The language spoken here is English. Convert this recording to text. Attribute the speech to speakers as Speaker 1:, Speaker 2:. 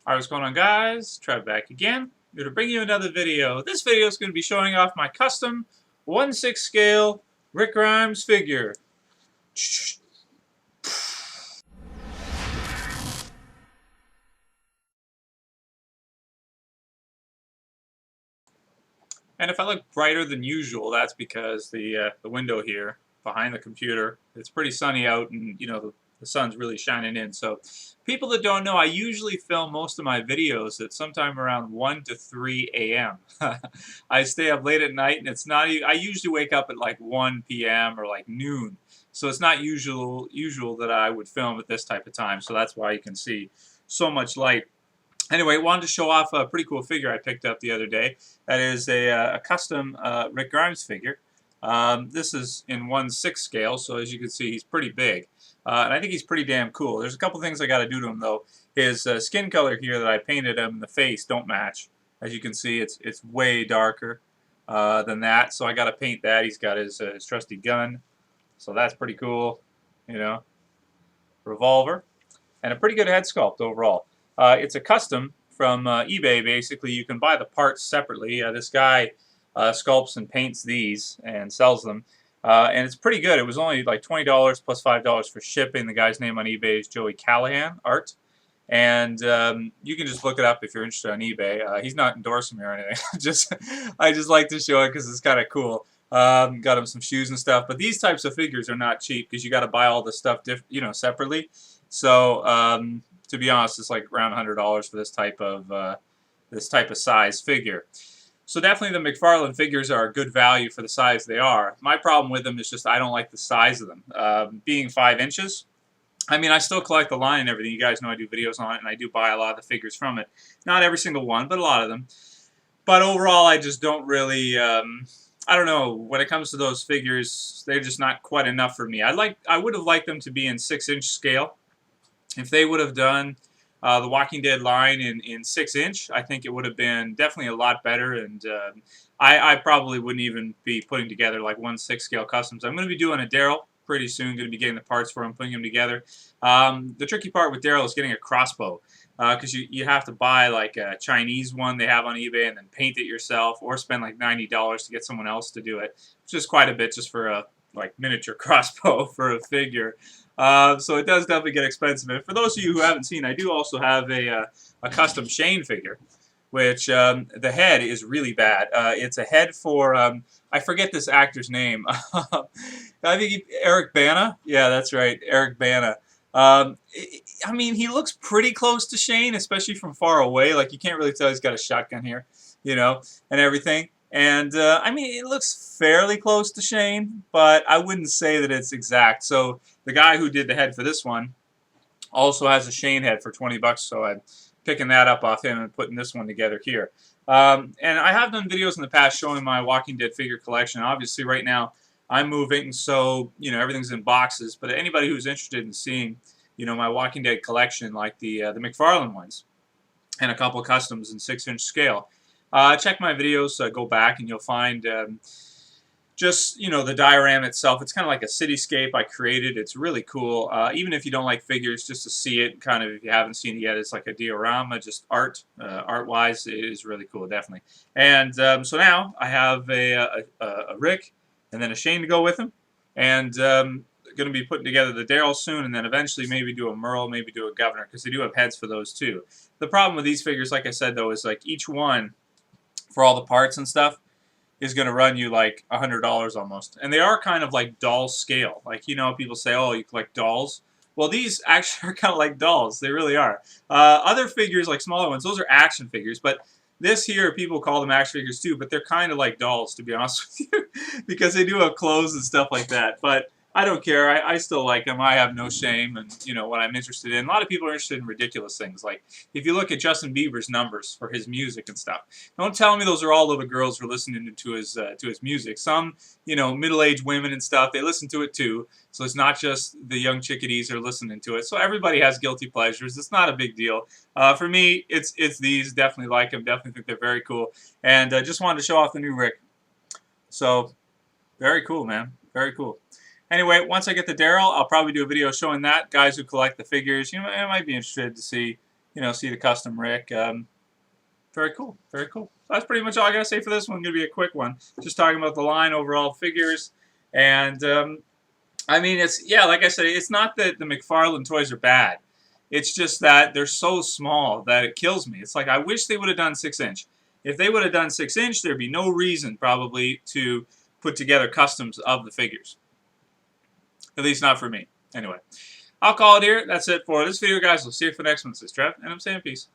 Speaker 1: Alright, what's going on, guys? Trev back again. I'm going to bring you another video. This video is going to be showing off my custom 1/6 scale Rick Grimes figure. And if I look brighter than usual, that's because the window here behind the computer, it's pretty sunny out, and the sun's really shining in. So people that don't know, I usually film most of my videos at sometime around 1 to 3 a.m. I stay up late at night, and it's not. I usually wake up at like 1 p.m. or like noon. So it's not usual that I would film at this type of time. So that's why you can see so much light. Anyway, wanted to show off a pretty cool figure I picked up the other day. That is a custom Rick Grimes figure. This is in 1/6 scale, so as you can see, he's pretty big. And I think he's pretty damn cool. There's a couple things I got to do to him, though. His skin color here that I painted him in the face don't match. As you can see, it's way darker than that, so I got to paint that. He's got his trusty gun, so that's pretty cool. Revolver, and a pretty good head sculpt overall. It's a custom from eBay, basically. You can buy the parts separately. This guy sculpts and paints these and sells them. And it's pretty good. It was only like $20 plus $5 for shipping. The guy's name on eBay is Joey Callahan Art. And you can just look it up if you're interested on eBay. He's not endorsing me or anything. I just like to show it because it's kind of cool. Got him some shoes and stuff. But these types of figures are not cheap because you got to buy all the stuff separately. So to be honest, it's like around $100 for this type of size figure. So definitely the McFarlane figures are a good value for the size they are. My problem with them is just I don't like the size of them. Being 5 inches, I mean, I still collect the line and everything. You guys know I do videos on it, and I do buy a lot of the figures from it. Not every single one, but a lot of them. But overall, I just don't really, I don't know, when it comes to those figures, they're just not quite enough for me. I would have liked them to be in 6-inch scale. If they would have done the Walking Dead line in 6-inch, I think it would have been definitely a lot better, and I probably wouldn't even be putting together like 1/6 scale customs. I'm going to be doing a Daryl pretty soon, going to be getting the parts for him, putting them together. The tricky part with Daryl is getting a crossbow, because you have to buy like a Chinese one they have on eBay and then paint it yourself, or spend like $90 to get someone else to do it, which is quite a bit just for a like miniature crossbow for a figure. So it does definitely get expensive. And for those of you who haven't seen, I do also have a custom Shane figure, which the head is really bad. It's a head for, I forget this actor's name. I think Eric Bana? Yeah, that's right, Eric Bana. I mean, he looks pretty close to Shane, especially from far away. Like, you can't really tell he's got a shotgun here, and everything. And, I mean, it looks fairly close to Shane, but I wouldn't say that it's exact. So the guy who did the head for this one also has a Shane head for 20 bucks, so I'm picking that up off him and putting this one together here. And I have done videos in the past showing my Walking Dead figure collection. Obviously, right now, I'm moving, so, everything's in boxes. But anybody who's interested in seeing, my Walking Dead collection, like the McFarlane ones, and a couple customs in 6-inch scale, check my videos, go back, and you'll find just, the diorama itself. It's kind of like a cityscape I created. It's really cool. Even if you don't like figures, just to see it, kind of, if you haven't seen it yet, it's like a diorama, just art-wise, it is really cool, definitely. And so now I have a Rick and then a Shane to go with him, and going to be putting together the Daryl soon, and then eventually maybe do a Merle, maybe do a Governor, because they do have heads for those too. The problem with these figures, like I said, though, is like each one, for all the parts and stuff, is going to run you like $100 almost. And they are kind of like doll scale. Like, people say, oh, you collect dolls. Well, these actually are kind of like dolls. They really are. Other figures, like smaller ones, those are action figures. But this here, people call them action figures too, but they're kind of like dolls, to be honest with you, because they do have clothes and stuff like that. But I don't care. I still like them. I have no shame and, what I'm interested in. A lot of people are interested in ridiculous things. Like, if you look at Justin Bieber's numbers for his music and stuff, don't tell me those are all little girls who are listening to his music. Some, middle-aged women and stuff, they listen to it too. So it's not just the young chickadees who are listening to it. So everybody has guilty pleasures. It's not a big deal. For me, it's these. Definitely like them. Definitely think they're very cool. And just wanted to show off the new Rick. So, very cool, man. Very cool. Anyway, once I get the Daryl, I'll probably do a video showing that. Guys who collect the figures, you might be interested to see, see the custom Rick. Very cool. Very cool. So that's pretty much all I got to say for this one. Going to be a quick one. Just talking about the line overall figures. And, I mean, like I said, it's not that the McFarlane toys are bad. It's just that they're so small that it kills me. It's like, I wish they would have done 6-inch. If they would have done 6-inch, there'd be no reason, probably, to put together customs of the figures. At least not for me. Anyway, I'll call it here. That's it for this video, guys. We'll see you for the next one. This is Trev, and I'm saying peace.